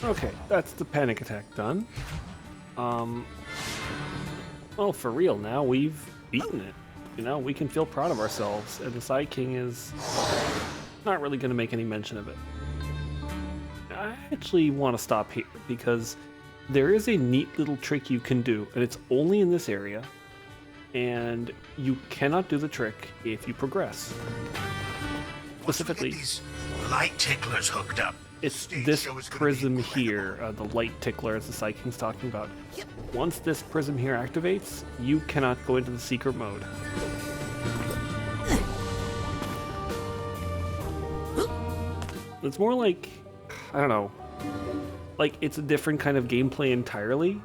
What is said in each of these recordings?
Okay, that's the panic attack done. Um, well, for real now, we've beaten it. You know, we can feel proud of ourselves, and the Psi King is not really going to make any mention of it. I actually want to stop here because there is a neat little trick you can do, and it's only in this area, and you cannot do the trick if you progress. Once we get Specifically, these light ticklers hooked up, it's stage this show is gonna be prism incredible. here, the light tickler, as the Psi King's talking about. Once this prism here activates, you cannot go into the secret mode. It's more like, I don't know, like it's a different kind of gameplay entirely.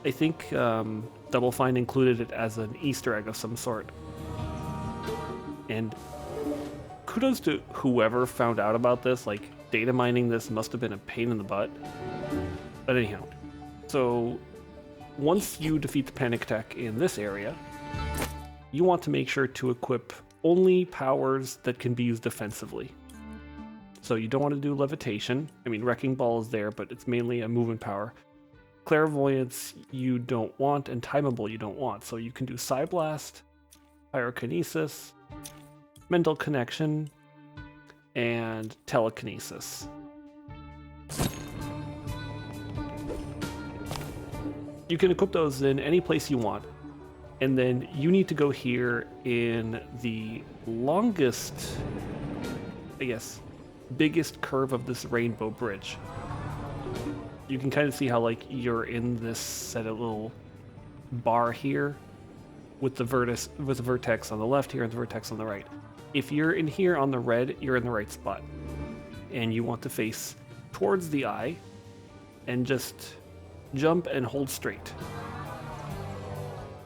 I think Double Fine included it as an Easter egg of some sort. And kudos to whoever found out about this, like data mining this must have been a pain in the butt. But anyhow, so once you defeat the panic attack in this area, you want to make sure to equip only powers that can be used defensively. So you don't want to do levitation. I mean, Wrecking Ball is there, but it's mainly a movement power. Clairvoyance you don't want, and Timeable you don't want. So you can do Psi Blast, Pyrokinesis, Mental Connection, and Telekinesis. You can equip those in any place you want, and then you need to go here in the longest, I guess, biggest curve of this rainbow bridge. You can kind of see how like you're in this set of little bar here with the vertex on the left here and the vertex on the right. If you're in here on the red, you're in the right spot. And you want to face towards the eye and just jump and hold straight.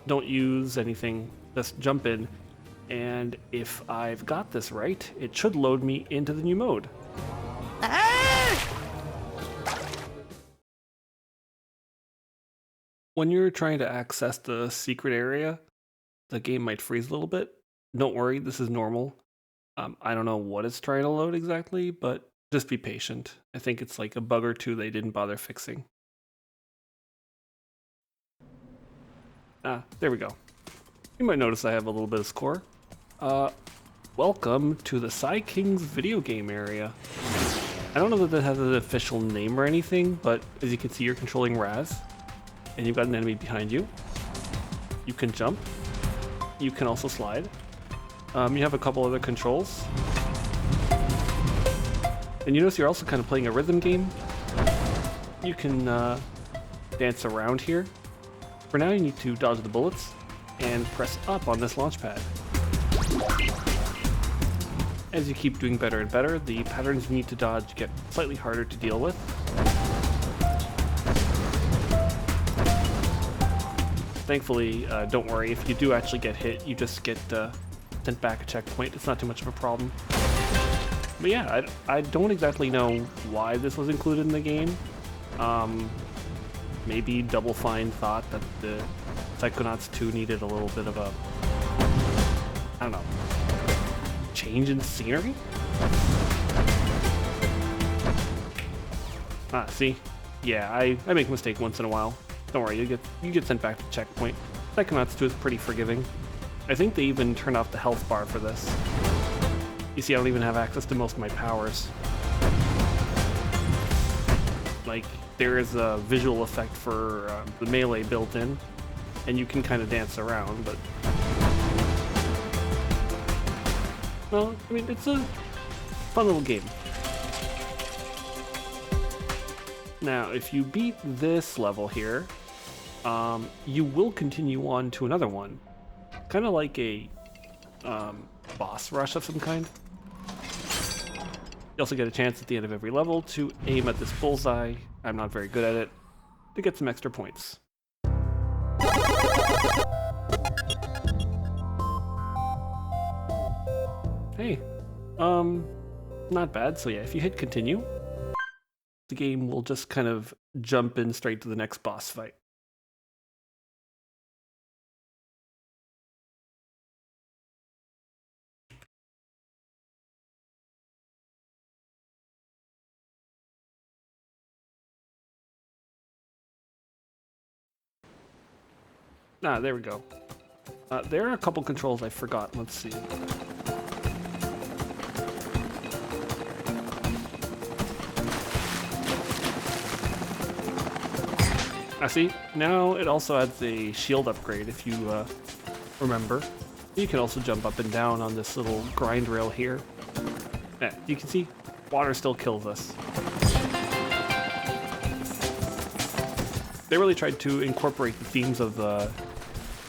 Don't use anything, just jump in. And if I've got this right, it should load me into the new mode. When you're trying to access the secret area, the game might freeze a little bit. Don't worry, this is normal. I don't know what it's trying to load exactly, but just be patient. I think it's like a bug or two they didn't bother fixing. Ah, there we go. You might notice I have a little bit of score. Welcome to the Psi King's video game area. I don't know that that has an official name or anything, but as you can see, you're controlling Raz, and you've got an enemy behind you. You can jump. You can also slide. You have a couple other controls. And you notice you're also kind of playing a rhythm game. You can dance around here. For now, you need to dodge the bullets and press up on this launch pad. As you keep doing better and better, the patterns you need to dodge get slightly harder to deal with. Thankfully, don't worry, if you do actually get hit, you just get sent back a checkpoint. It's not too much of a problem. But yeah, I don't exactly know why this was included in the game. Maybe Double Fine thought that the Psychonauts 2 needed a little bit of a, I don't know, change in scenery? Ah, see? Yeah, I make a mistake once in a while. Don't worry, you get sent back to checkpoint. Psychonauts 2 is pretty forgiving. I think they even turned off the health bar for this. You see, I don't even have access to most of my powers. Like, there is a visual effect for the melee built in, and you can kind of dance around, but... Well, I mean, it's a fun little game. Now, if you beat this level here, you will continue on to another one. Kind of like a boss rush of some kind. You also get a chance at the end of every level to aim at this bullseye. I'm not very good at it, to get some extra points. Hey, not bad. So yeah, if you hit continue, the game will just kind of jump in straight to the next boss fight. Ah, there we go. There are a couple controls I forgot. Let's see. I see. Now it also adds a shield upgrade if you remember. You can also jump up and down on this little grind rail here. Yeah, you can see water still kills us. They really tried to incorporate the themes of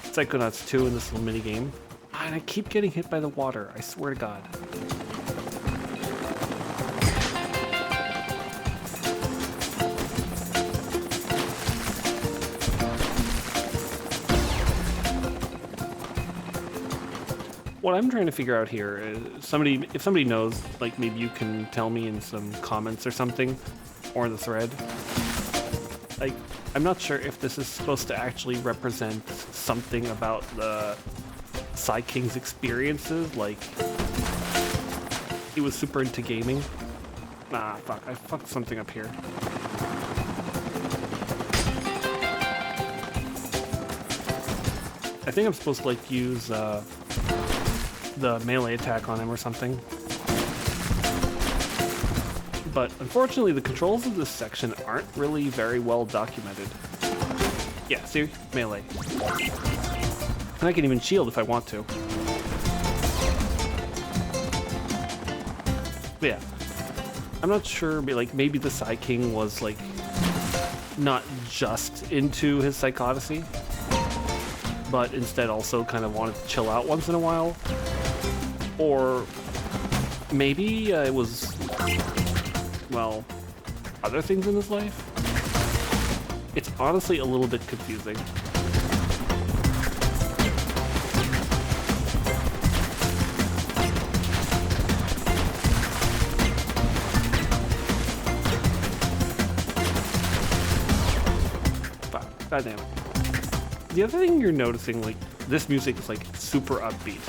Psychonauts 2 in this little mini game. And I keep getting hit by the water, I swear to God. What I'm trying to figure out here is if somebody knows, like maybe you can tell me in some comments or something, or in the thread. Like, I'm not sure if this is supposed to actually represent something about the Psi King's experiences, like he was super into gaming. Nah, fuck, I fucked something up here. I think I'm supposed to like use the melee attack on him or something. But unfortunately, the controls of this section aren't really very well documented. Yeah, see? Melee. And I can even shield if I want to. But yeah. I'm not sure, but like maybe the Psi King was like not just into his psychodicy, but instead also kind of wanted to chill out once in a while. Or maybe it was, well, other things in his life? It's honestly a little bit confusing. God damn it. The other thing you're noticing, like, this music is like super upbeat.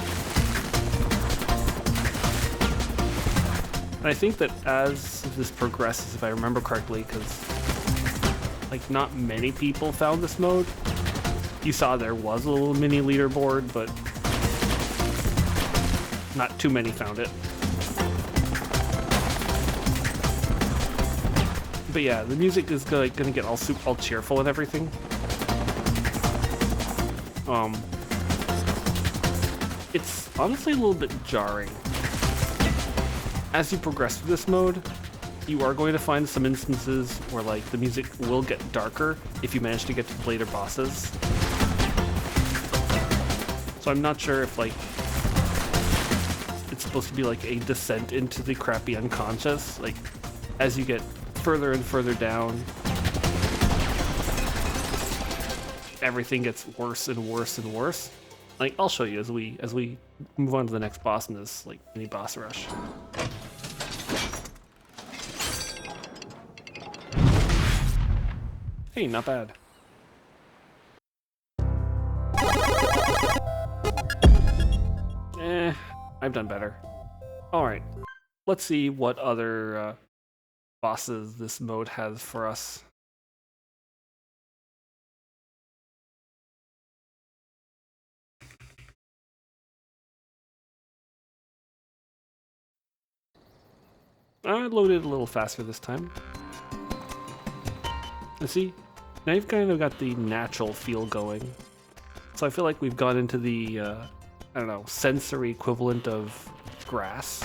And I think that as this progresses, if I remember correctly, because like not many people found this mode. You saw there was a little mini leaderboard, but not too many found it. But yeah, the music is gonna get all cheerful and everything. It's honestly a little bit jarring. As you progress through this mode, you are going to find some instances where like the music will get darker if you manage to get to the later bosses. So I'm not sure if like it's supposed to be like a descent into the crappy unconscious. Like as you get further and further down, everything gets worse and worse and worse. Like I'll show you as we move on to the next boss in this like mini boss rush. Hey, not bad. I've done better. Alright, let's see what other bosses this mode has for us. I loaded a little faster this time. Let's see. Now you've kind of got the natural feel going. So I feel like we've gone into the, I don't know, sensory equivalent of grass.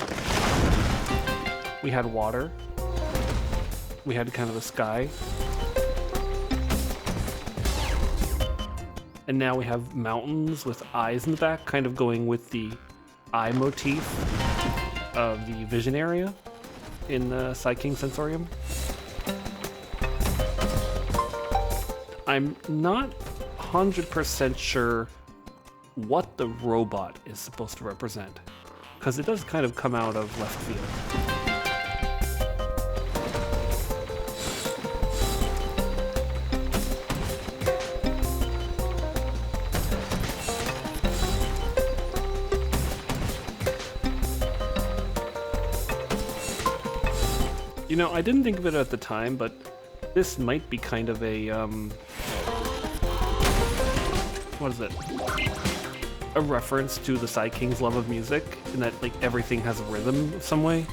We had water. We had kind of a sky. And now we have mountains with eyes in the back, kind of going with the eye motif of the vision area in the Psi King Sensorium. I'm not 100% sure what the robot is supposed to represent, because it does kind of come out of left field. You know, I didn't think of it at the time, but this might be kind of a, what is it? A reference to the Psi King's love of music, in that like everything has a rhythm of some way.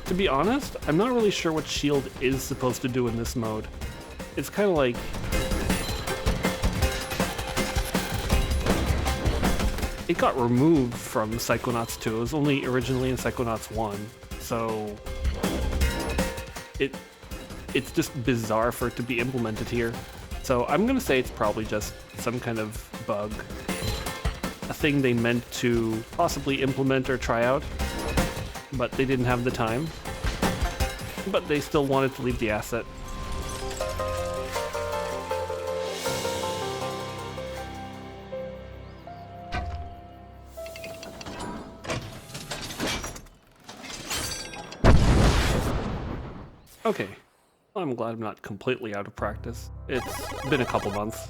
To be honest, I'm not really sure what shield is supposed to do in this mode. It's kind of like... it got removed from Psychonauts 2. It was only originally in Psychonauts 1, so... It's just bizarre for it to be implemented here. So I'm gonna say it's probably just some kind of bug. A thing they meant to possibly implement or try out, but they didn't have the time. But they still wanted to leave the asset. Okay, I'm glad I'm not completely out of practice. It's been a couple months.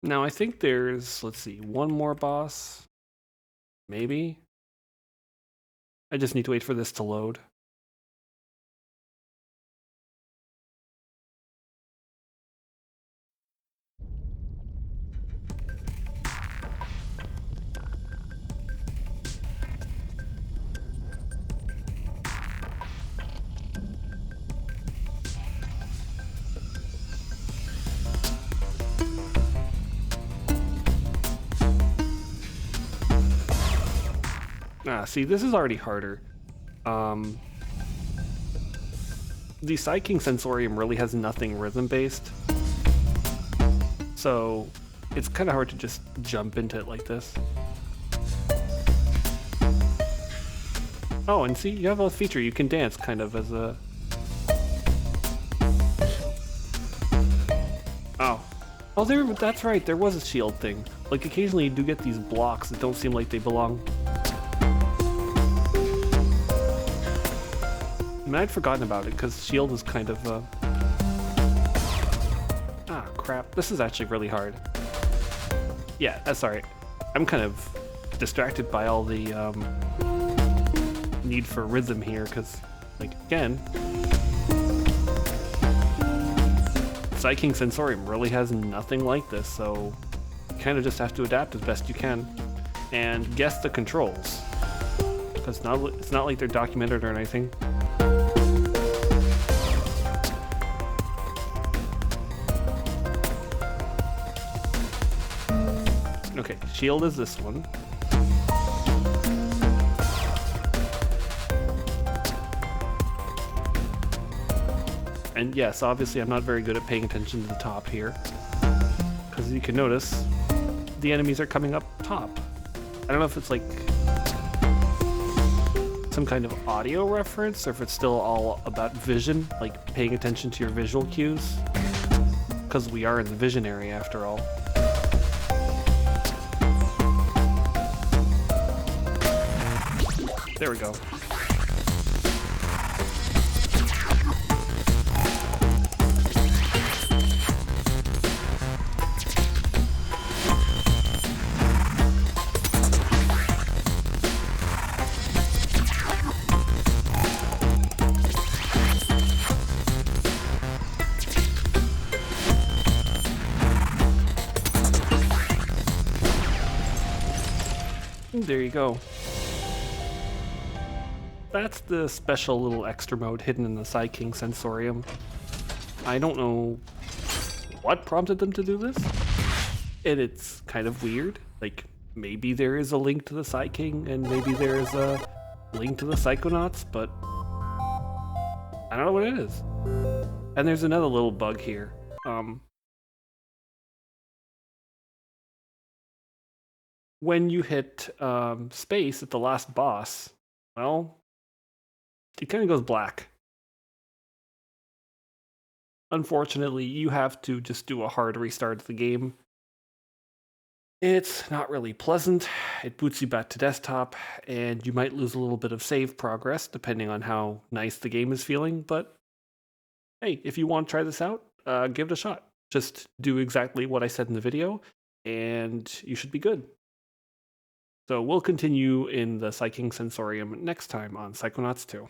Now I think there's, let's see, one more boss. Maybe? I just need to wait for this to load. Ah, see, this is already harder. The Psi King Sensorium really has nothing rhythm-based, so it's kind of hard to just jump into it like this. Oh, and see, you have a feature, you can dance kind of as a... Oh. Oh, that's right, there was a shield thing. Like, occasionally you do get these blocks that don't seem like they belong. I mean, I'd forgotten about it, because shield is kind of, ah, crap. This is actually really hard. Yeah, that's alright. I'm kind of distracted by all the, need for rhythm here, because, like, again... Psi King Sensorium really has nothing like this, so you kind of just have to adapt as best you can. And guess the controls. Because it's not like they're documented or anything. Okay, shield is this one. And yes, obviously I'm not very good at paying attention to the top here. Because as you can notice, the enemies are coming up top. I don't know if it's like some kind of audio reference, or if it's still all about vision, like paying attention to your visual cues. Because we are in the vision area after all. There we go. There you go. That's the special little extra mode hidden in the Psi King Sensorium. I don't know what prompted them to do this, and it's kind of weird. Like, maybe there is a link to the Psi King, and maybe there is a link to the Psychonauts, but I don't know what it is. And there's another little bug here. When you hit space at the last boss, well, it kind of goes black. Unfortunately, you have to just do a hard restart of the game It's not really pleasant. It boots you back to desktop, and you might lose a little bit of save progress depending on how nice the game is feeling. But hey, if you want to try this out, give it a shot. Just do exactly what I said in the video, and you should be good. So we'll continue in the Psi King Sensorium next time on Psychonauts 2.